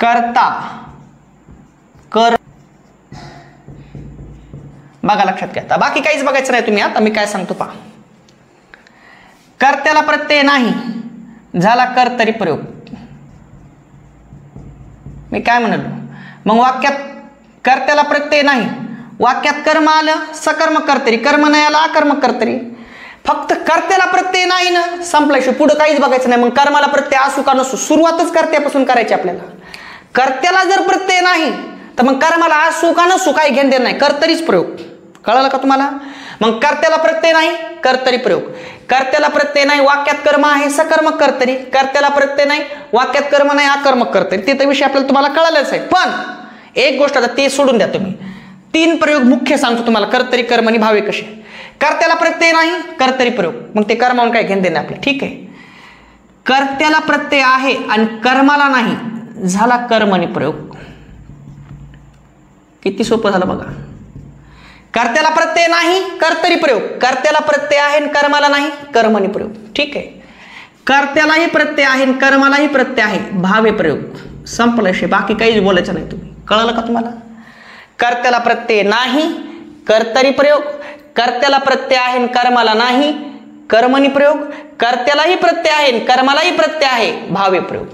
कर्ता कर, बघा लक्षात घ्या, बाकी काहीच बघायचं नाही तुम्ही. आता मी काय सांगतो पहा. कर्त्याला प्रत्यय नाही, झाला कर्तरी प्रयोग. मी काय म्हणालो, मग वाक्यात कर्त्याला प्रत्यय नाही, वाक्यात कर्म आलं सकर्मक कर्तरी, कर्म नाही आलं अकर्मक कर्तरी. फक्त कर्त्याला प्रत्यय नाही ना, संपल्याशिवाय पुढे काहीच बघायचं नाही. मग कर्माला प्रत्यय असू का नसू, सुरुवातच कर्त्यापासून करायची आपल्याला. कर्त्याला जर प्रत्यय नाही तर मग कर्माला असू का नसू काही घेणं देणं नाही, कर्तरीच प्रयोग. कळलं का तुम्हाला? मग कर्त्याला प्रत्यय नाही, कर्तरी प्रयोग. कर्त्याला प्रत्यय नाही, वाक्यात कर्म आहे सकर्मक कर्तरी. कर्त्याला प्रत्यय नाही, वाक्यात कर्म नाही अकर्मक कर्तरी. ते तर विषय आपल्याला तुम्हाला कळालाच आहे. पण एक गोष्ट आता ते सोडून द्या तुम्ही, 3 प्रयोग मुख्य सांगतो तुम्हाला, कर्तरी कर्म आणि भावे कसे. कर्त्याला प्रत्यय नाही, कर्तरी प्रयोग. मग ते कर्मावरून काय घेणं देणं आपलं, ठीक आहे. कर्त्याला प्रत्यय आहे आणि कर्माला नाही, झाला कर्म आणि प्रयोग. किती सोपं झालं बघा. कर्त्याला प्रत्यय नाही, कर्तरी प्रयोग. कर्त्याला प्रत्यय आहे आणि कर्माला नाही, कर्म आणि प्रयोग. ठीक आहे. कर्त्यालाही प्रत्यय आहे आणि कर्मालाही प्रत्यय आहे, भावे प्रयोग. संपल्याशिवाय बाकी काहीच बोलायचं नाही तुम्ही. कळलं का तुम्हाला? कर्त्याला प्रत्यय नाही, कर्तरी प्रयोग. कर्त्याला प्रत्यय आहे आणि कर्माला नाही, कर्मणी प्रयोग. कर्त्यालाही प्रत्यय आहे आणि कर्मालाही प्रत्यय आहे, भावे प्रयोग.